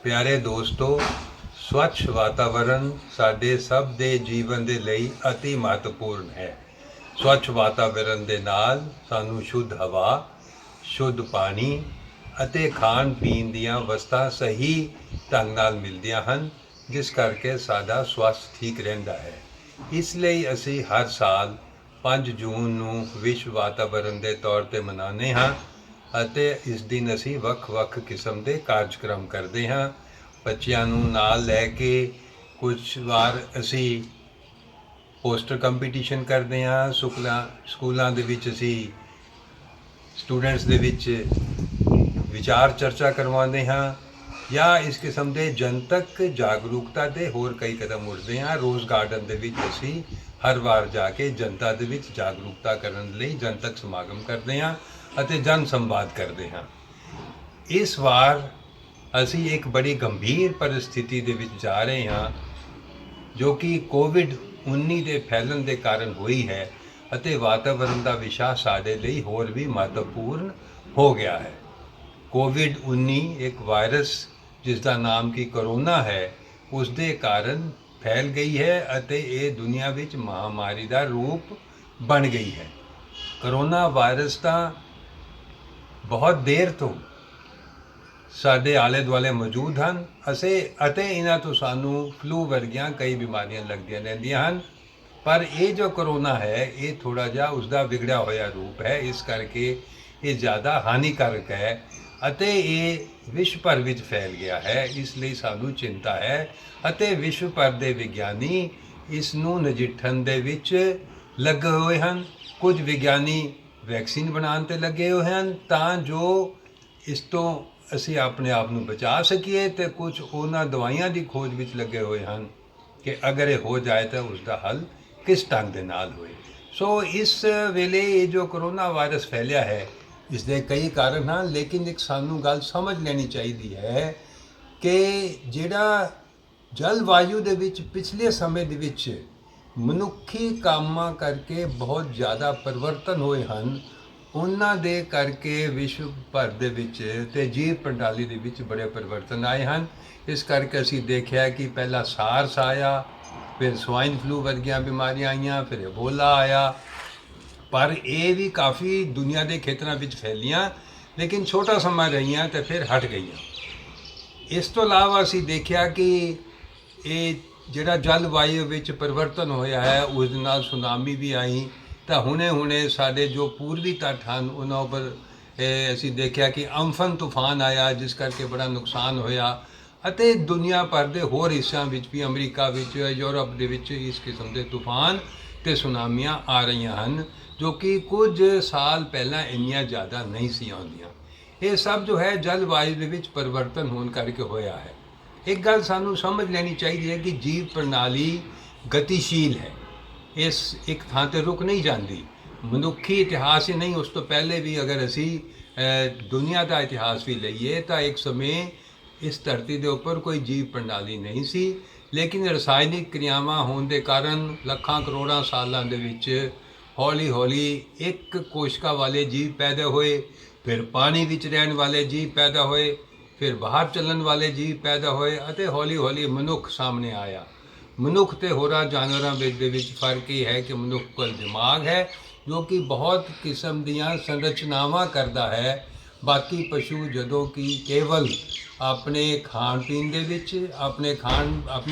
ਪਿਆਰੇ ਦੋਸਤੋ, ਸਵੱਛ ਵਾਤਾਵਰਨ ਸਾਡੇ ਸਭ ਦੇ ਜੀਵਨ ਦੇ ਲਈ ਅਤੀ ਮਹੱਤਵਪੂਰਨ ਹੈ। ਸਵੱਛ ਵਾਤਾਵਰਨ ਦੇ ਨਾਲ ਸਾਨੂੰ ਸ਼ੁੱਧ ਹਵਾ, ਸ਼ੁੱਧ ਪਾਣੀ ਅਤੇ ਖਾਣ ਪੀਣ ਦੀਆਂ ਵਸਤਾਂ ਸਹੀ ਢੰਗ ਨਾਲ ਮਿਲਦੀਆਂ ਹਨ, ਜਿਸ ਕਰਕੇ ਸਾਡਾ ਸਵਾਸਥ ਠੀਕ ਰਹਿੰਦਾ ਹੈ। ਇਸ ਲਈ ਅਸੀਂ ਹਰ ਸਾਲ 5 ਜੂਨ ਨੂੰ ਵਿਸ਼ਵ ਵਾਤਾਵਰਨ ਦੇ ਤੌਰ 'ਤੇ ਮਨਾਉਂਦੇ ਹਾਂ ਅਤੇ ਇਸ ਦਿਨ ਅਸੀਂ ਵੱਖ-ਵੱਖ ਕਿਸਮ ਦੇ ਕਾਰਜਕ੍ਰਮ ਕਰਦੇ ਹਾਂ। ਬੱਚਿਆਂ ਨੂੰ ਨਾਲ ਲੈ ਕੇ ਕੁਝ ਵਾਰ ਅਸੀਂ ਪੋਸਟਰ ਕੰਪੀਟੀਸ਼ਨ ਕਰਦੇ ਹਾਂ। ਸਕੂਲਾਂ ਦੇ ਵਿੱਚ ਅਸੀਂ ਸਟੂਡੈਂਟਸ ਦੇ ਵਿੱਚ ਵਿਚਾਰ ਚਰਚਾ ਕਰਵਾਉਂਦੇ ਹਾਂ ਜਾਂ ਇਸ ਕਿਸਮ ਦੇ ਜਨਤਕ ਜਾਗਰੂਕਤਾ ਦੇ ਹੋਰ ਕਈ ਕਦਮ ਉਠਾਉਂਦੇ ਹਾਂ। ਰੋਜ਼ ਗਾਰਡਨ ਦੇ ਵਿੱਚ ਅਸੀਂ ਹਰ ਵਾਰ ਜਾ ਕੇ ਜਨਤਾ ਦੇ ਵਿੱਚ ਜਾਗਰੂਕਤਾ ਕਰਨ ਲਈ ਜਨਤਕ ਸਮਾਗਮ ਕਰਦੇ ਹਾਂ ਅਤੇ ਜਨ ਸੰਵਾਦ ਕਰਦੇ ਹਾਂ। ਇਸ ਵਾਰ ਅਸੀਂ ਇੱਕ ਬੜੀ ਗੰਭੀਰ ਪਰਿਸਥਿਤੀ ਦੇ ਵਿੱਚ ਜਾ ਰਹੇ ਹਾਂ, ਜੋ ਕਿ ਕੋਵਿਡ-19 ਦੇ ਫੈਲਣ ਦੇ ਕਾਰਨ ਹੋਈ ਹੈ ਅਤੇ ਵਾਤਾਵਰਨ ਦਾ ਵਿਸ਼ਾ ਸਾਡੇ ਲਈ ਹੋਰ ਵੀ ਮਹੱਤਵਪੂਰਨ ਹੋ ਗਿਆ ਹੈ। ਕੋਵਿਡ-19 ਇੱਕ ਵਾਇਰਸ ਜਿਸ ਦਾ ਨਾਮ ਕਿ ਕਰੋਨਾ ਹੈ, ਉਸ ਦੇ ਕਾਰਨ ਫੈਲ ਗਈ ਹੈ ਅਤੇ ਇਹ ਦੁਨੀਆ ਵਿੱਚ ਮਹਾਮਾਰੀ ਦਾ ਰੂਪ ਬਣ ਗਈ ਹੈ। ਕਰੋਨਾ ਵਾਇਰਸ ਤਾਂ ਬਹੁਤ ਦੇਰ ਤੋਂ ਸਾਡੇ ਆਲੇ ਦੁਆਲੇ ਮੌਜੂਦ ਹਨ ਅਤੇ ਇਹਨਾਂ ਤੋਂ ਸਾਨੂੰ ਫਲੂ ਵਰਗੀਆਂ ਕਈ ਬਿਮਾਰੀਆਂ ਲੱਗਦੀਆਂ ਰਹਿੰਦੀਆਂ ਹਨ। ਪਰ ਇਹ ਜੋ ਕਰੋਨਾ ਹੈ, ਇਹ ਥੋੜ੍ਹਾ ਜਿਹਾ ਉਸਦਾ ਵਿਗੜਿਆ ਹੋਇਆ ਰੂਪ ਹੈ। ਇਸ ਕਰਕੇ ਇਹ ਜ਼ਿਆਦਾ ਹਾਨੀਕਾਰਕ ਹੈ ਅਤੇ ਇਹ ਵਿਸ਼ਵ ਭਰ ਵਿੱਚ ਫੈਲ ਗਿਆ ਹੈ। ਇਸ ਲਈ ਸਾਨੂੰ ਚਿੰਤਾ ਹੈ ਅਤੇ ਵਿਸ਼ਵ ਭਰ ਦੇ ਵਿਗਿਆਨੀ ਇਸ ਨੂੰ ਨਜਿੱਠਣ ਦੇ ਵਿੱਚ ਲੱਗੇ ਹੋਏ ਹਨ। ਕੁਝ ਵਿਗਿਆਨੀ ਵੈਕਸੀਨ ਬਣਾਉਣ 'ਤੇ ਲੱਗੇ ਹੋਏ ਹਨ ਤਾਂ ਜੋ ਇਸ ਤੋਂ ਅਸੀਂ ਆਪਣੇ ਆਪ ਨੂੰ ਬਚਾ ਸਕੀਏ, ਅਤੇ ਕੁਝ ਉਹਨਾਂ ਦਵਾਈਆਂ ਦੀ ਖੋਜ ਵਿੱਚ ਲੱਗੇ ਹੋਏ ਹਨ ਕਿ ਅਗਰ ਇਹ ਹੋ ਜਾਏ ਤਾਂ ਉਸ ਦਾ ਹੱਲ ਕਿਸ ਢੰਗ ਦੇ ਨਾਲ ਹੋਏ। ਸੋ ਇਸ ਵੇਲੇ ਇਹ ਜੋ ਕਰੋਨਾ ਵਾਇਰਸ ਫੈਲਿਆ ਹੈ, ਇਸ ਦੇ ਕਈ ਕਾਰਨ ਹਨ, ਲੇਕਿਨ ਇੱਕ ਸਾਨੂੰ ਗੱਲ ਸਮਝ ਲੈਣੀ ਚਾਹੀਦੀ ਹੈ ਕਿ ਜਿਹੜਾ ਜਲਵਾਯੂ ਦੇ ਵਿੱਚ ਪਿਛਲੇ ਸਮੇਂ ਦੇ ਵਿੱਚ ਮਨੁੱਖੀ ਕੰਮਾਂ ਕਰਕੇ ਬਹੁਤ ਜ਼ਿਆਦਾ ਪਰਿਵਰਤਨ ਹੋਏ ਹਨ, ਉਹਨਾਂ ਦੇ ਕਰਕੇ ਵਿਸ਼ਵ ਭਰ ਦੇ ਵਿੱਚ ਅਤੇ ਜੀਵ ਪ੍ਰਣਾਲੀ ਦੇ ਵਿੱਚ ਬੜੇ ਪਰਿਵਰਤਨ ਆਏ ਹਨ। ਇਸ ਕਰਕੇ ਅਸੀਂ ਦੇਖਿਆ ਕਿ ਪਹਿਲਾਂ ਸਾਰਸ ਆਇਆ, ਫਿਰ ਸਵਾਈਨ ਫਲੂ ਵਰਗੀਆਂ ਬਿਮਾਰੀਆਂ ਆਈਆਂ, ਫਿਰ ਐਬੋਲਾ ਆਇਆ। ਪਰ ਇਹ ਵੀ ਕਾਫੀ ਦੁਨੀਆ ਦੇ ਖੇਤਰਾਂ ਵਿੱਚ ਫੈਲੀਆਂ, ਲੇਕਿਨ ਛੋਟਾ ਸਮਾਂ ਰਹੀਆਂ ਅਤੇ ਫਿਰ ਹਟ ਗਈਆਂ। ਇਸ ਤੋਂ ਇਲਾਵਾ ਅਸੀਂ ਦੇਖਿਆ ਕਿ ਇਹ ਜਿਹੜਾ ਜਲਵਾਯੂ ਵਿੱਚ ਪਰਿਵਰਤਨ ਹੋਇਆ ਹੈ, ਉਸ ਦੇ ਨਾਲ ਸੁਨਾਮੀ ਵੀ ਆਈ। ਤਾਂ ਹੁਣੇ ਸਾਡੇ ਜੋ ਪੂਰਬੀ ਤੱਟ ਹਨ, ਉਹਨਾਂ ਉੱਪਰ ਅਸੀਂ ਦੇਖਿਆ ਕਿ ਅੰਫਨ ਤੂਫਾਨ ਆਇਆ, ਜਿਸ ਕਰਕੇ ਬੜਾ ਨੁਕਸਾਨ ਹੋਇਆ ਅਤੇ ਦੁਨੀਆ ਭਰ ਦੇ ਹੋਰ ਹਿੱਸਿਆਂ ਵਿੱਚ ਵੀ, ਅਮਰੀਕਾ ਵਿੱਚ, ਯੂਰਪ ਦੇ ਵਿੱਚ ਇਸ ਕਿਸਮ ਦੇ ਤੂਫਾਨ ਅਤੇ ਸੁਨਾਮੀਆਂ ਆ ਰਹੀਆਂ ਹਨ, ਜੋ ਕਿ ਕੁਝ ਸਾਲ ਪਹਿਲਾਂ ਇੰਨੀਆਂ ਜ਼ਿਆਦਾ ਨਹੀਂ ਸੀ ਆਉਂਦੀਆਂ। ਇਹ ਸਭ ਜੋ ਹੈ ਜਲਵਾਯੂ ਦੇ ਵਿੱਚ ਪਰਿਵਰਤਨ ਹੋਣ ਕਰਕੇ ਹੋਇਆ ਹੈ। ਇੱਕ ਗੱਲ ਸਾਨੂੰ ਸਮਝ ਲੈਣੀ ਚਾਹੀਦੀ ਹੈ ਕਿ ਜੀਵ ਪ੍ਰਣਾਲੀ ਗਤੀਸ਼ੀਲ ਹੈ, ਇਸ ਇੱਕ ਥਾਂ 'ਤੇ ਰੁਕ ਨਹੀਂ ਜਾਂਦੀ। ਮਨੁੱਖੀ ਇਤਿਹਾਸ ਹੀ ਨਹੀਂ, ਉਸ ਤੋਂ ਪਹਿਲੇ ਵੀ ਅਗਰ ਅਸੀਂ ਦੁਨੀਆ ਦਾ ਇਤਿਹਾਸ ਵੀ ਲਈਏ ਤਾਂ ਇੱਕ ਸਮੇਂ ਇਸ ਧਰਤੀ ਦੇ ਉੱਪਰ ਕੋਈ ਜੀਵ ਪ੍ਰਣਾਲੀ ਨਹੀਂ ਸੀ, ਲੇਕਿਨ ਰਸਾਇਣਿਕ ਕਿਰਿਆਵਾਂ ਹੋਣ ਦੇ ਕਾਰਨ ਲੱਖਾਂ ਕਰੋੜਾਂ ਸਾਲਾਂ ਦੇ ਵਿੱਚ ਹੌਲੀ ਇੱਕ ਕੋਸ਼ਿਕਾ ਵਾਲੇ ਜੀਵ ਪੈਦਾ ਹੋਏ, ਫਿਰ ਪਾਣੀ ਵਿੱਚ ਰਹਿਣ ਵਾਲੇ ਜੀਵ ਪੈਦਾ ਹੋਏ, ਫਿਰ ਬਾਹਰ ਚੱਲਣ ਵਾਲੇ ਜੀਵ ਪੈਦਾ ਹੋਏ ਅਤੇ ਹੌਲੀ ਮਨੁੱਖ ਸਾਹਮਣੇ ਆਇਆ। ਮਨੁੱਖ ਅਤੇ ਹੋਰਾਂ ਜਾਨਵਰਾਂ ਦੇ ਵਿੱਚ ਫਰਕ ਇਹ ਹੈ ਕਿ ਮਨੁੱਖ ਕੋਲ ਦਿਮਾਗ ਹੈ, ਜੋ ਕਿ ਬਹੁਤ ਕਿਸਮ ਦੀਆਂ ਸੰਰਚਨਾਵਾਂ ਕਰਦਾ ਹੈ। ਬਾਕੀ ਪਸ਼ੂ ਜਦੋਂ ਕਿ ਕੇਵਲ ਆਪਣੇ ਖਾਣ ਪੀਣ ਦੇ ਵਿੱਚ, ਆਪਣੀ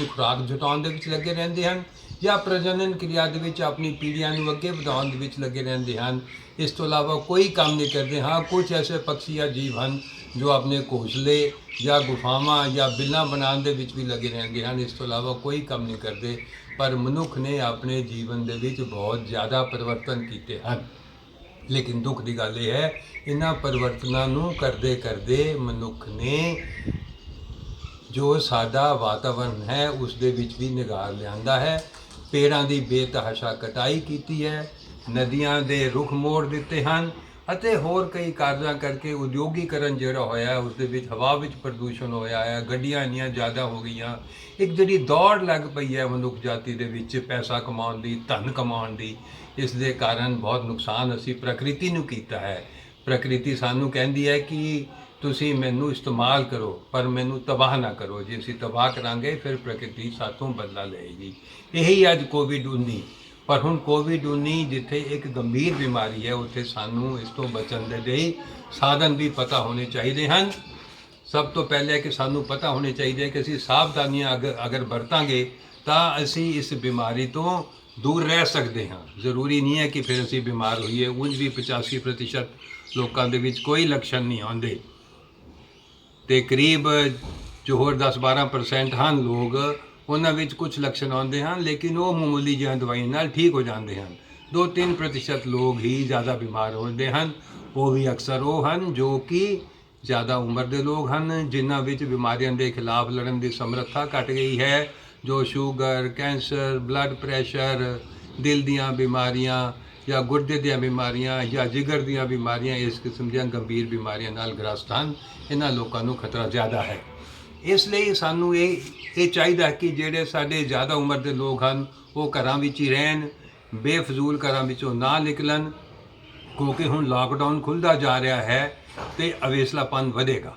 ਖੁਰਾਕ ਜੁਟਾਉਣ ਦੇ ਵਿੱਚ ਲੱਗੇ ਰਹਿੰਦੇ ਹਨ ਜਾਂ ਪ੍ਰਜਨਨ ਕਿਰਿਆ ਦੇ ਵਿੱਚ ਆਪਣੀ ਪੀੜ੍ਹੀਆਂ ਨੂੰ ਅੱਗੇ ਵਧਾਉਣ ਦੇ ਵਿੱਚ ਲੱਗੇ ਰਹਿੰਦੇ ਹਨ। ਇਸ ਤੋਂ ਇਲਾਵਾ ਕੋਈ ਕੰਮ ਨਹੀਂ ਕਰਦੇ। ਹਾਂ, ਕੁਝ ਐਸੇ ਪੰਛੀ ਜਾਂ ਜੀਵ ਹਨ ਜੋ ਆਪਣੇ ਘੋਂਸਲੇ ਜਾਂ ਗੁਫਾਵਾਂ ਜਾਂ ਬਿੱਲਾਂ ਬਣਾਉਣ ਦੇ ਵਿੱਚ ਵੀ ਲੱਗੇ ਰਹਿੰਦੇ ਹਨ। ਇਸ ਤੋਂ ਇਲਾਵਾ ਕੋਈ ਕੰਮ ਨਹੀਂ ਕਰਦੇ। ਪਰ ਮਨੁੱਖ ਨੇ ਆਪਣੇ ਜੀਵਨ ਦੇ ਵਿੱਚ ਬਹੁਤ ਜ਼ਿਆਦਾ ਪਰਿਵਰਤਨ ਕੀਤੇ ਹਨ। ਲੇਕਿਨ ਦੁੱਖ ਦੀ ਗੱਲ ਇਹ ਹੈ, ਇਹਨਾਂ ਪਰਿਵਰਤਨਾਂ ਨੂੰ ਕਰਦੇ ਮਨੁੱਖ ਨੇ ਜੋ ਸਾਡਾ ਵਾਤਾਵਰਨ ਹੈ ਉਸ ਦੇ ਵਿੱਚ ਵੀ ਨਿਗਾਰ ਲਿਆਂਦਾ ਹੈ। ਪੇੜਾਂ ਦੀ ਬੇਤਹਾਸ਼ਾ ਕਟਾਈ ਕੀਤੀ ਹੈ, ਨਦੀਆਂ ਦੇ ਰੁੱਖ ਮੋੜ ਦਿੱਤੇ ਹਨ ਅਤੇ ਹੋਰ ਕਈ ਕਾਰਜਾਂ ਕਰਕੇ ਉਦਯੋਗੀਕਰਨ ਜਿਹੜਾ ਹੋਇਆ ਉਸ ਦੇ ਵਿੱਚ ਹਵਾ ਵਿੱਚ ਪ੍ਰਦੂਸ਼ਣ ਹੋਇਆ ਹੈ। ਗੱਡੀਆਂ ਇੰਨੀਆਂ ਜ਼ਿਆਦਾ ਹੋ ਗਈਆਂ। ਇੱਕ ਜਿਹੜੀ ਦੌੜ ਲੱਗ ਪਈ ਹੈ ਮਨੁੱਖ ਜਾਤੀ ਦੇ ਵਿੱਚ ਪੈਸਾ ਕਮਾਉਣ ਦੀ, ਧਨ ਕਮਾਉਣ ਦੀ, ਇਸ ਦੇ ਕਾਰਨ ਬਹੁਤ ਨੁਕਸਾਨ ਅਸੀਂ ਪ੍ਰਕਿਰਤੀ ਨੂੰ ਕੀਤਾ ਹੈ। ਪ੍ਰਕਿਰਤੀ ਸਾਨੂੰ ਕਹਿੰਦੀ ਹੈ ਕਿ ਤੁਸੀਂ ਮੈਨੂੰ ਇਸਤੇਮਾਲ ਕਰੋ ਪਰ ਮੈਨੂੰ ਤਬਾਹ ਨਾ ਕਰੋ। ਜੇ ਅਸੀਂ ਤਬਾਹ ਕਰਾਂਗੇ ਫਿਰ ਪ੍ਰਕਿਰਤੀ ਸਾਥੋਂ ਬਦਲਾ ਲਏਗੀ। ਇਹੀ ਅੱਜ ਕੋਵਿਡ-19। ਪਰ ਹੁਣ ਕੋਵਿਡ-19 ਜਿੱਥੇ ਇੱਕ ਗੰਭੀਰ ਬਿਮਾਰੀ ਹੈ, ਉੱਥੇ ਸਾਨੂੰ ਇਸ ਤੋਂ ਬਚਣ ਦੇ ਲਈ ਸਾਧਨ ਵੀ ਪਤਾ ਹੋਣੇ ਚਾਹੀਦੇ ਹਨ। ਸਭ ਤੋਂ ਪਹਿਲੇ ਕਿ ਸਾਨੂੰ ਪਤਾ ਹੋਣੇ ਚਾਹੀਦੇ ਕਿ ਅਸੀਂ ਸਾਵਧਾਨੀਆਂ ਅਗਰ ਵਰਤਾਂਗੇ ਤਾਂ ਅਸੀਂ ਇਸ ਬਿਮਾਰੀ ਤੋਂ ਦੂਰ ਰਹਿ ਸਕਦੇ ਹਾਂ। ਜ਼ਰੂਰੀ ਨਹੀਂ ਹੈ ਕਿ ਫਿਰ ਅਸੀਂ ਬਿਮਾਰ ਹੋਈਏ। ਉਂਝ ਵੀ 85% ਲੋਕਾਂ ਦੇ ਵਿੱਚ ਕੋਈ ਲੱਛਣ ਨਹੀਂ ਆਉਂਦੇ ਤੇ ਕਰੀਬ ਜੋ ਹੋਰ 10-12% ਹਨ ਲੋਕ, ਉਹਨਾਂ ਵਿੱਚ ਕੁਝ ਲੱਛਣ ਆਉਂਦੇ ਹਨ, ਲੇਕਿਨ ਉਹ ਮਾਮੂਲੀ ਜਿਹੀਆਂ ਦਵਾਈਆਂ ਨਾਲ ਠੀਕ ਹੋ ਜਾਂਦੇ ਹਨ। 2-3% ਲੋਕ ਹੀ ਜ਼ਿਆਦਾ ਬਿਮਾਰ ਹੁੰਦੇ ਹਨ। ਉਹ ਵੀ ਅਕਸਰ ਉਹ ਹਨ ਜੋ ਕਿ ਜ਼ਿਆਦਾ ਉਮਰ ਦੇ ਲੋਕ ਹਨ, ਜਿਨ੍ਹਾਂ ਵਿੱਚ ਬਿਮਾਰੀਆਂ ਦੇ ਖਿਲਾਫ ਲੜਨ ਦੀ ਸਮਰੱਥਾ ਘਟ ਗਈ ਹੈ, ਜੋ ਸ਼ੂਗਰ, ਕੈਂਸਰ, ਬਲੱਡ ਪ੍ਰੈਸ਼ਰ, ਦਿਲ ਦੀਆਂ ਬਿਮਾਰੀਆਂ ਜਾਂ ਗੁਰਦੇ ਦੀਆਂ ਬਿਮਾਰੀਆਂ ਜਾਂ ਜਿਗਰ ਦੀਆਂ ਬਿਮਾਰੀਆਂ, ਇਸ ਕਿਸਮ ਦੀਆਂ ਗੰਭੀਰ ਬਿਮਾਰੀਆਂ ਨਾਲ ਗ੍ਰਸਤ ਹਨ। ਇਹਨਾਂ ਲੋਕਾਂ ਨੂੰ ਖਤਰਾ ਜ਼ਿਆਦਾ ਹੈ। ਇਸ ਲਈ ਸਾਨੂੰ ਇਹ ਚਾਹੀਦਾ ਕਿ ਜਿਹੜੇ ਸਾਡੇ ਜ਼ਿਆਦਾ ਉਮਰ ਦੇ ਲੋਕ ਹਨ ਉਹ ਘਰਾਂ ਵਿੱਚ ਹੀ ਰਹਿਣ, ਬੇਫਜ਼ੂਲ ਘਰਾਂ ਵਿੱਚੋਂ ਨਾ ਨਿਕਲਣ, ਕਿਉਂਕਿ ਹੁਣ ਲਾਕਡਾਊਨ ਖੁੱਲ੍ਹਦਾ ਜਾ ਰਿਹਾ ਹੈ ਤੇ ਅਵੇਸਲਾਪਨ ਵਧੇਗਾ।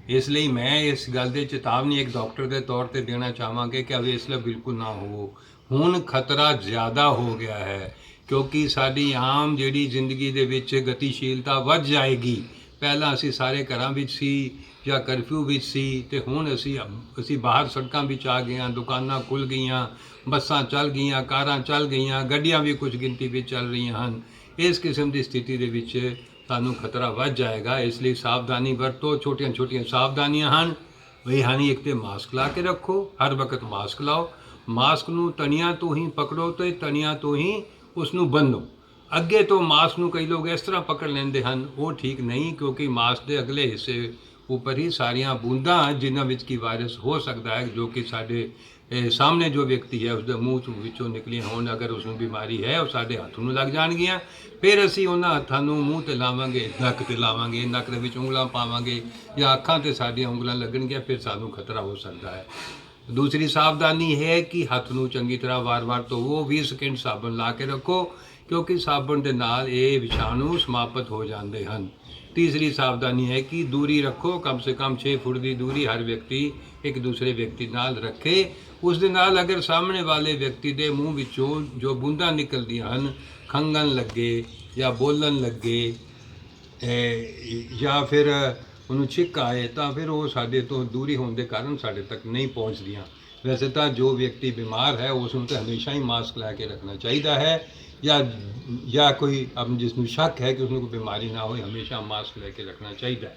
ਇਸ ਲਈ ਮੈਂ ਇਸ ਗੱਲ ਦੇ ਚੇਤਾਵਨੀ ਇੱਕ ਡਾਕਟਰ ਦੇ ਤੌਰ ਤੇ ਦੇਣਾ ਚਾਹਾਂਗੇ ਕਿ ਅਵੇਸਲਾ ਬਿਲਕੁਲ ਨਾ ਹੋ। ਹੁਣ ਖਤਰਾ ਜ਼ਿਆਦਾ ਹੋ ਗਿਆ ਹੈ ਕਿਉਂਕਿ ਸਾਡੀ ਆਮ ਜਿਹੜੀ ਜ਼ਿੰਦਗੀ ਦੇ ਵਿੱਚ ਗਤੀਸ਼ੀਲਤਾ ਵੱਧ ਜਾਏਗੀ। ਪਹਿਲਾਂ ਅਸੀਂ ਸਾਰੇ ਘਰਾਂ ਵਿੱਚ ਸੀ ਜਾਂ ਕਰਫਿਊ ਵਿੱਚ ਸੀ ਤੇ ਹੁਣ ਅਸੀਂ ਬਾਹਰ ਸੜਕਾਂ ਵਿੱਚ ਆ ਗਏ ਹਾਂ, ਦੁਕਾਨਾਂ ਖੁੱਲ੍ਹ ਗਈਆਂ, ਬੱਸਾਂ ਚੱਲ ਗਈਆਂ, ਕਾਰਾਂ ਚੱਲ ਗਈਆਂ, ਗੱਡੀਆਂ ਵੀ ਕੁਝ ਗਿਣਤੀ ਵਿੱਚ ਚੱਲ ਰਹੀਆਂ ਹਨ। ਇਸ ਕਿਸਮ ਦੀ ਸਥਿਤੀ ਦੇ ਵਿੱਚ ਸਾਨੂੰ ਖਤਰਾ ਵੱਧ ਜਾਏਗਾ। ਇਸ ਲਈ ਸਾਵਧਾਨੀ ਵਰਤੋ। ਛੋਟੀਆਂ ਸਾਵਧਾਨੀਆਂ ਹਨ। ਵਈ ਹਨ, ਇੱਕ ਤੇ ਮਾਸਕ ਲਾ ਕੇ ਰੱਖੋ, ਹਰ ਵਕਤ ਮਾਸਕ ਲਾਓ। ਮਾਸਕ ਨੂੰ ਤਣੀਆਂ ਤੋਂ ਹੀ ਪਕੜੋ ਤੇ ਤਣੀਆਂ ਤੋਂ ਹੀ ਉਸ ਨੂੰ ਬੰਨ੍ਹੋ। ਅੱਗੇ ਤੋਂ ਮਾਸਕ ਨੂੰ ਕਈ ਲੋਕ ਇਸ ਤਰ੍ਹਾਂ ਪਕੜ ਲੈਂਦੇ ਹਨ, ਉਹ ਠੀਕ ਨਹੀਂ, ਕਿਉਂਕਿ ਮਾਸਕ ਦੇ ਅਗਲੇ ਹਿੱਸੇ ਉੱਪਰ ਹੀ ਸਾਰੀਆਂ ਬੂੰਦਾਂ ਜਿਨ੍ਹਾਂ ਵਿੱਚ ਕੀ ਵਾਇਰਸ ਹੋ ਸਕਦਾ ਹੈ, ਜੋ ਕਿ ਸਾਡੇ ਸਾਹਮਣੇ ਜੋ ਵਿਅਕਤੀ ਹੈ ਉਸਦੇ ਮੂੰਹ ਵਿੱਚੋਂ ਨਿਕਲੀਆਂ ਹੋਣ, ਅਗਰ ਉਸ ਨੂੰ ਬਿਮਾਰੀ ਹੈ ਉਹ ਸਾਡੇ ਹੱਥ ਨੂੰ ਲੱਗ ਜਾਣਗੀਆਂ। ਫਿਰ ਅਸੀਂ ਉਹਨਾਂ ਹੱਥਾਂ ਨੂੰ ਮੂੰਹ ਤੇ ਲਾਵਾਂਗੇ, ਨੱਕ ਤੇ ਲਾਵਾਂਗੇ, ਨੱਕ ਦੇ ਵਿੱਚ ਉਂਗਲਾਂ ਪਾਵਾਂਗੇ ਜਾਂ ਅੱਖਾਂ ਤੇ ਸਾਡੀਆਂ ਉਂਗਲਾਂ ਲੱਗਣਗੀਆਂ, ਫਿਰ ਸਾਨੂੰ ਖਤਰਾ ਹੋ ਸਕਦਾ ਹੈ। ਦੂਸਰੀ ਸਾਵਧਾਨੀ ਹੈ ਕਿ ਹੱਥ ਨੂੰ ਚੰਗੀ ਤਰ੍ਹਾਂ ਵਾਰ-ਵਾਰ ਧੋਵੋ, 20 ਸਕਿੰਟ ਸਾਬਣ ਲਾ ਕੇ ਰੱਖੋ, ਕਿਉਂਕਿ ਸਾਬਣ ਦੇ ਨਾਲ ਇਹ ਵਿਸ਼ਾਣੂ ਸਮਾਪਤ ਹੋ ਜਾਂਦੇ ਹਨ। ਤੀਸਰੀ ਸਾਵਧਾਨੀ ਹੈ ਕਿ ਦੂਰੀ ਰੱਖੋ, ਕਮ ਸੇ ਕਮ 6 ਫੁੱਟ ਦੀ ਦੂਰੀ ਹਰ ਵਿਅਕਤੀ ਇੱਕ ਦੂਸਰੇ ਵਿਅਕਤੀ ਨਾਲ ਰੱਖੇ। ਉਸ ਦੇ ਨਾਲ ਅਗਰ ਸਾਹਮਣੇ ਵਾਲੇ ਵਿਅਕਤੀ ਦੇ ਮੂੰਹ ਵਿੱਚੋਂ ਜੋ ਬੂੰਦਾਂ ਨਿਕਲਦੀਆਂ ਹਨ, ਖੰਘਣ ਲੱਗੇ ਜਾਂ ਬੋਲਣ ਲੱਗੇ ਜਾਂ ਫਿਰ ਉਹਨੂੰ ਛਿੱਕ ਆਏ, ਤਾਂ ਫਿਰ ਉਹ ਸਾਡੇ ਤੋਂ ਦੂਰੀ ਹੋਣ ਦੇ ਕਾਰਨ ਸਾਡੇ ਤੱਕ ਨਹੀਂ ਪਹੁੰਚਦੀਆਂ। ਵੈਸੇ ਤਾਂ ਜੋ ਵਿਅਕਤੀ ਬਿਮਾਰ ਹੈ ਉਸ ਨੂੰ ਤਾਂ ਹਮੇਸ਼ਾ ਹੀ ਮਾਸਕ ਲੈ ਕੇ ਰੱਖਣਾ ਚਾਹੀਦਾ ਹੈ, ਜਾਂ ਕੋਈ ਜਿਸ ਨੂੰ ਸ਼ੱਕ ਹੈ ਕਿ ਉਸ ਨੂੰ ਕੋਈ ਬਿਮਾਰੀ ਨਾ ਹੋਏ, ਹਮੇਸ਼ਾ ਮਾਸਕ ਲੈ ਕੇ ਰੱਖਣਾ ਚਾਹੀਦਾ ਹੈ।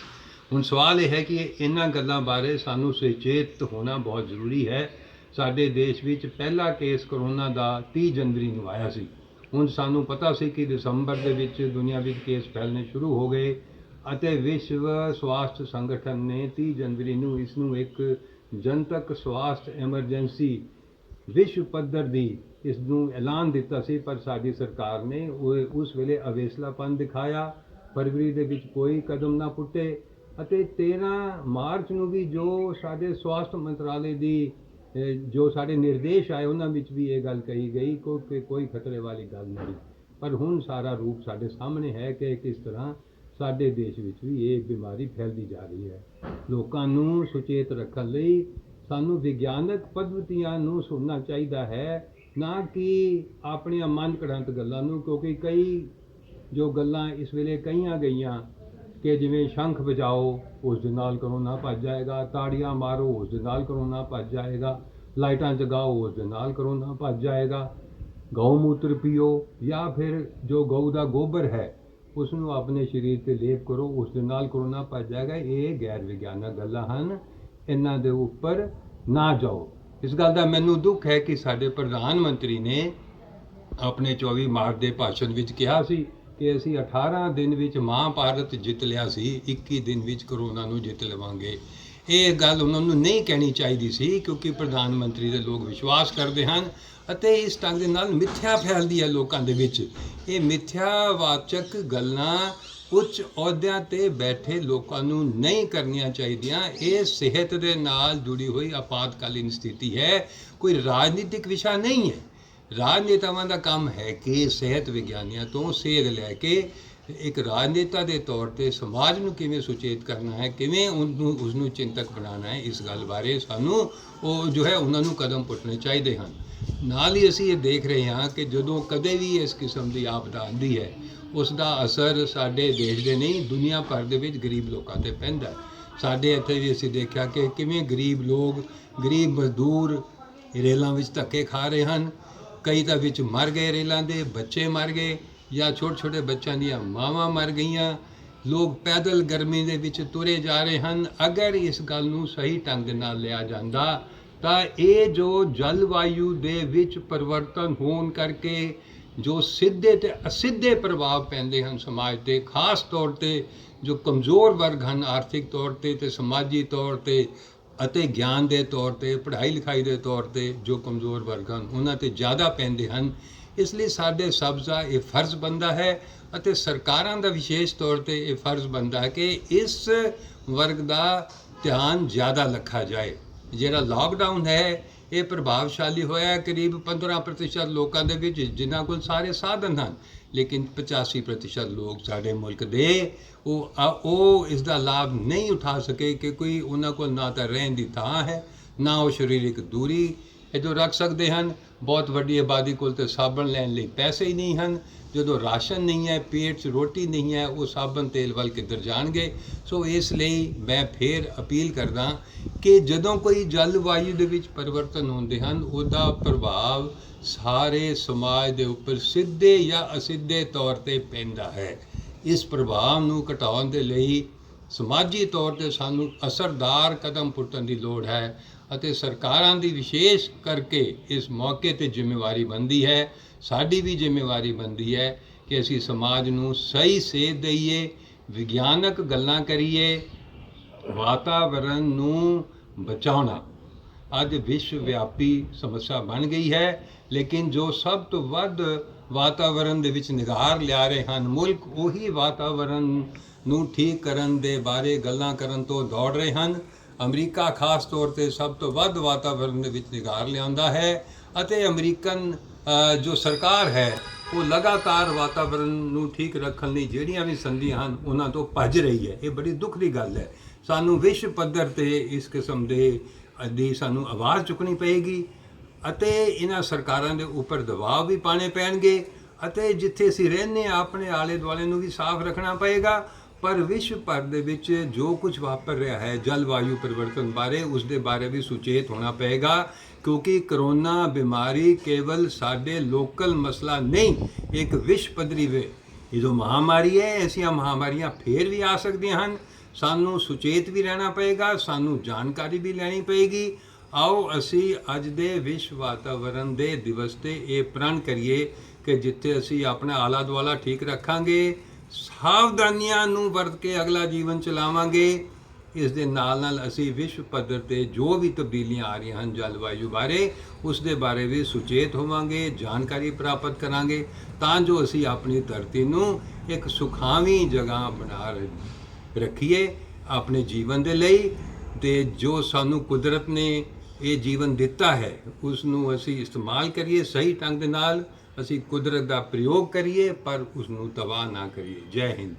ਹੁਣ ਸਵਾਲ ਇਹ ਹੈ ਕਿ ਇਹਨਾਂ ਗੱਲਾਂ ਬਾਰੇ ਸਾਨੂੰ ਸੁਚੇਤ ਹੋਣਾ ਬਹੁਤ ਜ਼ਰੂਰੀ ਹੈ। ਸਾਡੇ ਦੇਸ਼ ਵਿੱਚ ਪਹਿਲਾ ਕੇਸ ਕਰੋਨਾ ਦਾ 30 ਜਨਵਰੀ ਨੂੰ ਆਇਆ ਸੀ। ਹੁਣ ਸਾਨੂੰ ਪਤਾ ਸੀ ਕਿ ਦਸੰਬਰ ਦੇ ਵਿੱਚ ਦੁਨੀਆ ਵਿੱਚ ਕੇਸ ਫੈਲਣੇ ਸ਼ੁਰੂ ਹੋ ਗਏ ਅਤੇ ਵਿਸ਼ਵ ਸਵਾਸਥ ਸੰਗਠਨ ਨੇ 30 ਜਨਵਰੀ ਨੂੰ ਇਸ ਨੂੰ ਇੱਕ ਜਨਤਕ ਸਵਾਸਥ ਐਮਰਜੈਂਸੀ ਵਿਸ਼ਵ ਪੱਧਰ ਦੀ ਇਸ ਨੂੰ ਐਲਾਨ ਦਿੱਤਾ ਸੀ। ਪਰ ਸਾਡੀ ਸਰਕਾਰ ਨੇ ਉਸ ਵੇਲੇ ਅਵੇਸਲਾਪਨ ਦਿਖਾਇਆ, ਫਰਵਰੀ ਦੇ ਵਿੱਚ ਕੋਈ ਕਦਮ ਨਾ ਪੁੱਟੇ ਅਤੇ 13 ਮਾਰਚ ਨੂੰ ਵੀ ਜੋ ਸਾਡੇ ਸਵਾਸਥ ਮੰਤਰਾਲੇ ਦੀ ਜੋ ਸਾਡੇ ਨਿਰਦੇਸ਼ ਆਏ ਉਹਨਾਂ ਵਿੱਚ ਵੀ ਇਹ ਗੱਲ ਕਹੀ ਗਈ ਕਿ ਕੋਈ ਖਤਰੇ ਵਾਲੀ ਗੱਲ ਨਹੀਂ। ਪਰ ਹੁਣ ਸਾਰਾ ਰੂਪ ਸਾਡੇ ਸਾਹਮਣੇ ਹੈ ਕਿ ਕਿਸ ਤਰ੍ਹਾਂ ਸਾਡੇ ਦੇਸ਼ ਵਿੱਚ ਵੀ ਇਹ ਬਿਮਾਰੀ ਫੈਲਦੀ ਜਾ ਰਹੀ ਹੈ। ਲੋਕਾਂ ਨੂੰ ਸੁਚੇਤ ਰੱਖਣ ਲਈ ਸਾਨੂੰ ਵਿਗਿਆਨਕ ਪੱਧਤੀਆਂ ਨੂੰ ਸੁਣਨਾ ਚਾਹੀਦਾ ਹੈ, ਨਾ ਕਿ ਆਪਣੀਆਂ ਮਨ ਘੜੰਤ ਗੱਲਾਂ ਨੂੰ, ਕਿਉਂਕਿ ਕਈ ਜੋ ਗੱਲਾਂ ਇਸ ਵੇਲੇ ਕਹੀਆਂ ਗਈਆਂ ਕਿ ਜਿਵੇਂ ਸ਼ੰਖ ਵਜਾਓ ਉਸ ਦੇ ਨਾਲ ਕਰੋਨਾ ਭੱਜ ਜਾਏਗਾ, ਤਾੜੀਆਂ ਮਾਰੋ ਉਸ ਦੇ ਨਾਲ ਕਰੋਨਾ ਭੱਜ ਜਾਏਗਾ, ਲਾਈਟਾਂ ਜਗਾਓ ਉਸ ਦੇ ਨਾਲ ਕਰੋਨਾ ਭੱਜ ਜਾਏਗਾ, ਗਊ ਮੂਤਰ ਪੀਓ ਜਾਂ ਫਿਰ ਜੋ ਗਊ ਦਾ ਗੋਬਰ ਹੈ ਉਸ ਨੂੰ ਆਪਣੇ ਸਰੀਰ 'ਤੇ ਲੇਪ ਕਰੋ ਉਸ ਦੇ ਨਾਲ ਕਰੋਨਾ ਭੱਜ ਜਾਏਗਾ। ਇਹ ਗੈਰ ਵਿਗਿਆਨਕ ਗੱਲਾਂ ਹਨ, ਇਹਨਾਂ ਦੇ ਉੱਪਰ ਨਾ ਜਾਓ। ਇਸ ਗੱਲ ਦਾ ਮੈਨੂੰ ਦੁੱਖ ਹੈ ਕਿ ਸਾਡੇ ਪ੍ਰਧਾਨ ਮੰਤਰੀ ਨੇ ਆਪਣੇ 24 ਮਾਰਚ ਦੇ ਭਾਸ਼ਣ ਵਿੱਚ ਕਿਹਾ ਸੀ ਕਿ ਅਸੀਂ 18 ਦਿਨ ਵਿੱਚ ਮਹਾਂਭਾਰਤ ਜਿੱਤ ਲਿਆ ਸੀ, 21 ਦਿਨ ਵਿੱਚ ਕਰੋਨਾ ਨੂੰ ਜਿੱਤ ਲਵਾਂਗੇ। ਇਹ ਗੱਲ ਉਹਨਾਂ ਨੂੰ ਨਹੀਂ ਕਹਿਣੀ ਚਾਹੀਦੀ ਸੀ, ਕਿਉਂਕਿ ਪ੍ਰਧਾਨ ਮੰਤਰੀ ਦੇ ਲੋਕ ਵਿਸ਼ਵਾਸ ਕਰਦੇ ਹਨ ਅਤੇ ਇਸ ਢੰਗ ਦੇ ਨਾਲ ਮਿੱਥਿਆ ਫੈਲਦੀ ਹੈ ਲੋਕਾਂ ਦੇ ਵਿੱਚ। ਇਹ ਮਿੱਥਿਆਵਾਚਕ ਗੱਲਾਂ ਉੱਚ ਅਹੁਦਿਆਂ 'ਤੇ ਬੈਠੇ ਲੋਕਾਂ ਨੂੰ ਨਹੀਂ ਕਰਨੀਆਂ ਚਾਹੀਦੀਆਂ। ਇਹ ਸਿਹਤ ਦੇ ਨਾਲ ਜੁੜੀ ਹੋਈ ਆਪਾਤਕਾਲੀਨ ਸਥਿਤੀ ਹੈ, ਕੋਈ ਰਾਜਨੀਤਿਕ ਵਿਸ਼ਾ ਨਹੀਂ ਹੈ। ਰਾਜਨੇਤਾਵਾਂ ਦਾ ਕੰਮ ਹੈ ਕਿ ਸਿਹਤ ਵਿਗਿਆਨੀਆਂ ਤੋਂ ਸੇਧ ਲੈ ਕੇ ਇੱਕ ਰਾਜਨੇਤਾ ਦੇ ਤੌਰ ਤੇ ਸਮਾਜ ਨੂੰ ਕਿਵੇਂ ਸੁਚੇਤ ਕਰਨਾ ਹੈ, ਕਿਵੇਂ ਉਸ ਨੂੰ ਚਿੰਤਕ ਬਣਾਉਣਾ ਹੈ, ਇਸ ਗੱਲ ਬਾਰੇ ਸਾਨੂੰ ਉਹ ਜੋ ਹੈ ਉਹਨਾਂ ਨੂੰ ਕਦਮ ਪੁੱਟਣੇ ਚਾਹੀਦੇ ਹਨ। ਨਾਲ ਹੀ ਅਸੀਂ ਇਹ ਦੇਖ ਰਹੇ ਹਾਂ ਕਿ ਜਦੋਂ ਕਦੇ ਵੀ ਇਸ ਕਿਸਮ ਦੀ ਆਪਦਾ ਆਉਂਦੀ ਹੈ, ਉਸ ਦਾ ਅਸਰ ਸਾਡੇ ਦੇਸ਼ ਦੇ ਨਹੀਂ ਦੁਨੀਆ ਭਰ ਦੇ ਵਿੱਚ ਗਰੀਬ ਲੋਕਾਂ ਤੇ ਪੈਂਦਾ ਹੈ। ਸਾਡੇ ਇੱਥੇ ਵੀ ਅਸੀਂ ਦੇਖਿਆ ਕਿ ਕਿਵੇਂ ਗਰੀਬ ਲੋਕ, ਗਰੀਬ ਮਜ਼ਦੂਰ ਰੇਲਾਂ ਵਿੱਚ ਧੱਕੇ ਖਾ ਰਹੇ ਹਨ। ਕਈ ਤਾਂ ਵਿੱਚ ਮਰ ਗਏ, ਰੇਲਾਂ ਦੇ ਬੱਚੇ ਮਰ ਗਏ, ਜਾਂ ਛੋਟੇ ਛੋਟੇ ਬੱਚਿਆਂ ਦੀਆਂ ਮਾਵਾਂ ਮਰ ਗਈਆਂ। ਲੋਕ ਪੈਦਲ ਗਰਮੀ ਦੇ ਵਿੱਚ ਤੁਰੇ ਜਾ ਰਹੇ ਹਨ। ਅਗਰ ਇਸ ਗੱਲ ਨੂੰ ਸਹੀ ਢੰਗ ਦੇ ਨਾਲ ਲਿਆ ਜਾਂਦਾ ਤਾਂ ਇਹ ਜੋ ਜਲਵਾਯੂ ਦੇ ਵਿੱਚ ਪਰਿਵਰਤਨ ਹੋਣ ਕਰਕੇ ਜੋ ਸਿੱਧੇ ਤੇ ਅਸਿੱਧੇ ਪ੍ਰਭਾਵ ਪੈਂਦੇ ਹਨ ਸਮਾਜ 'ਤੇ, ਖਾਸ ਤੌਰ 'ਤੇ ਜੋ ਕਮਜ਼ੋਰ ਵਰਗ ਹਨ ਆਰਥਿਕ ਤੌਰ 'ਤੇ ਅਤੇ ਸਮਾਜੀ ਤੌਰ 'ਤੇ ਅਤੇ ਗਿਆਨ ਦੇ ਤੌਰ 'ਤੇ, ਪੜ੍ਹਾਈ ਲਿਖਾਈ ਦੇ ਤੌਰ 'ਤੇ ਜੋ ਕਮਜ਼ੋਰ ਵਰਗ ਹਨ ਉਹਨਾਂ 'ਤੇ ਜ਼ਿਆਦਾ ਪੈਂਦੇ ਹਨ। ਇਸ ਲਈ ਸਾਡੇ ਸਭ ਦਾ ਇਹ ਫਰਜ਼ ਬਣਦਾ ਹੈ ਅਤੇ ਸਰਕਾਰਾਂ ਦਾ ਵਿਸ਼ੇਸ਼ ਤੌਰ ਤੇ ਇਹ ਫਰਜ਼ ਬਣਦਾ ਹੈ ਕਿ ਇਸ ਵਰਗ ਦਾ ਧਿਆਨ ਜ਼ਿਆਦਾ ਰੱਖਿਆ ਜਾਏ। ਜਿਹੜਾ ਲਾਕਡਾਊਨ ਹੈ ਇਹ ਪ੍ਰਭਾਵਸ਼ਾਲੀ ਹੋਇਆ ਕਰੀਬ 15% ਲੋਕਾਂ ਦੇ ਵਿੱਚ ਜਿਨ੍ਹਾਂ ਕੋਲ ਸਾਰੇ ਸਾਧਨ ਹਨ, ਲੇਕਿਨ 85% ਲੋਕ ਸਾਡੇ ਮੁਲਕ ਦੇ ਉਹ ਇਸ ਦਾ ਲਾਭ ਨਹੀਂ ਉਠਾ ਸਕੇ ਕਿ ਕੋਈ ਉਹਨਾਂ ਕੋਲ ਨਾ ਤਾਂ ਰਹਿਣ ਦੀ ਥਾਂ ਹੈ, ਨਾ ਉਹ ਸਰੀਰਕ ਦੂਰੀ ਜੋ ਰੱਖ ਸਕਦੇ ਹਨ। ਬਹੁਤ ਵੱਡੀ ਆਬਾਦੀ ਕੋਲ ਤੇ ਸਾਬਣ ਲੈਣ ਲਈ ਪੈਸੇ ਹੀ ਨਹੀਂ ਹਨ। ਜਦੋਂ ਰਾਸ਼ਨ ਨਹੀਂ ਹੈ, ਪੇਟ 'ਚ ਰੋਟੀ ਨਹੀਂ ਹੈ, ਉਹ ਸਾਬਣ ਤੇਲ ਵੱਲ ਕਿੱਧਰ ਜਾਣਗੇ। ਸੋ ਇਸ ਲਈ ਮੈਂ ਫੇਰ ਅਪੀਲ ਕਰਦਾ ਕਿ ਜਦੋਂ ਕੋਈ ਜਲਵਾਯੂ ਦੇ ਵਿੱਚ ਪਰਿਵਰਤਨ ਹੁੰਦੇ ਹਨ ਉਹਦਾ ਪ੍ਰਭਾਵ ਸਾਰੇ ਸਮਾਜ ਦੇ ਉੱਪਰ ਸਿੱਧੇ ਜਾਂ ਅਸਿੱਧੇ ਤੌਰ 'ਤੇ ਪੈਂਦਾ ਹੈ। ਇਸ ਪ੍ਰਭਾਵ ਨੂੰ ਘਟਾਉਣ ਦੇ ਲਈ ਸਮਾਜੀ ਤੌਰ 'ਤੇ ਸਾਨੂੰ ਅਸਰਦਾਰ ਕਦਮ ਪੁੱਟਣ ਦੀ ਲੋੜ ਹੈ ਅਤੇ ਸਰਕਾਰਾਂ ਦੀ ਵਿਸ਼ੇਸ਼ ਕਰਕੇ ਇਸ ਮੌਕੇ 'ਤੇ ਜ਼ਿੰਮੇਵਾਰੀ ਬਣਦੀ ਹੈ, ਸਾਡੀ ਵੀ ਜ਼ਿੰਮੇਵਾਰੀ ਬਣਦੀ ਹੈ ਕਿ ਅਸੀਂ ਸਮਾਜ ਨੂੰ ਸਹੀ ਸੇਧ ਦਈਏ, ਵਿਗਿਆਨਕ ਗੱਲਾਂ ਕਰੀਏ। ਵਾਤਾਵਰਣ ਨੂੰ ਬਚਾਉਣਾ ਅੱਜ ਵਿਸ਼ਵ ਵਿਆਪੀ ਸਮੱਸਿਆ ਬਣ ਗਈ ਹੈ, ਲੇਕਿਨ ਜੋ ਸਭ ਤੋਂ ਵੱਧ ਵਾਤਾਵਰਣ ਦੇ ਵਿੱਚ ਨਿਗਾਰ ਲਿਆ ਰਹੇ ਹਨ ਮੁਲਕ, ਉਹੀ ਵਾਤਾਵਰਣ ਨੂੰ ਠੀਕ ਕਰਨ ਦੇ ਬਾਰੇ ਗੱਲਾਂ ਕਰਨ ਤੋਂ ਦੌੜ ਰਹੇ ਹਨ। ਅਮਰੀਕਾ ਖਾਸ ਤੌਰ 'ਤੇ ਸਭ ਤੋਂ ਵੱਧ ਵਾਤਾਵਰਣ ਦੇ ਵਿੱਚ ਨਿਗਾਰ ਲਿਆਉਂਦਾ ਹੈ ਅਤੇ ਅਮਰੀਕਨ ਜੋ ਸਰਕਾਰ ਹੈ ਉਹ ਲਗਾਤਾਰ ਵਾਤਾਵਰਣ ਨੂੰ ਠੀਕ ਰੱਖਣ ਲਈ ਜਿਹੜੀਆਂ ਵੀ ਸੰਧੀਆਂ ਹਨ ਉਹਨਾਂ ਤੋਂ ਭੱਜ ਰਹੀ ਹੈ। ਇਹ ਬੜੀ ਦੁੱਖ ਦੀ ਗੱਲ ਹੈ। ਸਾਨੂੰ ਵਿਸ਼ਵ ਪੱਧਰ 'ਤੇ ਇਸ ਕਿਸਮ ਦੀ ਸਾਨੂੰ ਆਵਾਜ਼ ਚੁੱਕਣੀ ਪਏਗੀ ਅਤੇ ਇਹਨਾਂ ਸਰਕਾਰਾਂ ਦੇ ਉੱਪਰ ਦਬਾਅ ਵੀ ਪਾਣੇ ਪੈਣਗੇ ਅਤੇ ਜਿੱਥੇ ਅਸੀਂ ਰਹਿੰਦੇ ਹਾਂ ਆਪਣੇ ਆਲੇ ਦੁਆਲੇ ਨੂੰ ਵੀ ਸਾਫ਼ ਰੱਖਣਾ ਪਏਗਾ। ਪਰ ਵਿਸ਼ਵ ਭਰ ਦੇ ਵਿੱਚ ਜੋ ਕੁਝ ਵਾਪਰ ਰਿਹਾ ਹੈ ਜਲਵਾਯੂ ਪਰਿਵਰਤਨ ਬਾਰੇ, ਉਸ ਦੇ ਬਾਰੇ ਵੀ ਸੁਚੇਤ ਹੋਣਾ ਪਏਗਾ, ਕਿਉਂਕਿ ਕਰੋਨਾ ਬਿਮਾਰੀ ਕੇਵਲ ਸਾਡੇ ਲੋਕਲ ਮਸਲਾ ਨਹੀਂ, ਇੱਕ ਵਿਸ਼ਵ ਪੱਧਰੀ ਇਹ ਜੋ ਮਹਾਮਾਰੀ ਹੈ, ਐਸੀਆਂ ਮਹਾਮਾਰੀਆਂ ਫੇਰ ਵੀ ਆ ਸਕਦੀਆਂ ਹਨ। ਸਾਨੂੰ ਸੁਚੇਤ ਵੀ ਰਹਿਣਾ ਪਏਗਾ, ਸਾਨੂੰ ਜਾਣਕਾਰੀ ਵੀ ਲੈਣੀ ਪਏਗੀ। ਆਓ ਅਸੀਂ ਅੱਜ ਦੇ ਵਿਸ਼ਵ ਵਾਤਾਵਰਣ ਦੇ ਦਿਵਸ 'ਤੇ ਇਹ ਪ੍ਰਣ ਕਰੀਏ ਕਿ ਜਿੱਥੇ ਅਸੀਂ ਆਪਣਾ ਆਲਾ ਦੁਆਲਾ ਠੀਕ ਰੱਖਾਂਗੇ, ਸਾਵਧਾਨੀਆਂ ਨੂੰ ਵਰਤ ਕੇ ਅਗਲਾ ਜੀਵਨ ਚਲਾਵਾਂਗੇ, ਇਸ ਦੇ ਨਾਲ ਨਾਲ ਅਸੀਂ ਵਿਸ਼ਵ ਪੱਧਰ 'ਤੇ ਜੋ ਵੀ ਤਬਦੀਲੀਆਂ ਆ ਰਹੀਆਂ ਹਨ ਜਲਵਾਯੂ ਬਾਰੇ, ਉਸ ਦੇ ਬਾਰੇ ਵੀ ਸੁਚੇਤ ਹੋਵਾਂਗੇ, ਜਾਣਕਾਰੀ ਪ੍ਰਾਪਤ ਕਰਾਂਗੇ, ਤਾਂ ਜੋ ਅਸੀਂ ਆਪਣੀ ਧਰਤੀ ਨੂੰ ਇੱਕ ਸੁਖਾਵੀਂ ਜਗ੍ਹਾ ਬਣਾ ਰੱਖੀਏ ਆਪਣੇ ਜੀਵਨ ਦੇ ਲਈ। ਤੇ ਜੋ ਸਾਨੂੰ ਕੁਦਰਤ ਨੇ ਇਹ ਜੀਵਨ ਦਿੱਤਾ ਹੈ ਉਸ ਨੂੰ ਅਸੀਂ ਇਸਤੇਮਾਲ ਕਰੀਏ ਸਹੀ ਢੰਗ ਦੇ ਨਾਲ, ਅਸੀਂ ਕੁਦਰਤ ਦਾ ਪ੍ਰਯੋਗ ਕਰੀਏ ਪਰ ਉਸ ਨੂੰ ਤਬਾਹ ਨਾ ਕਰੀਏ। ਜੈ ਹਿੰਦ।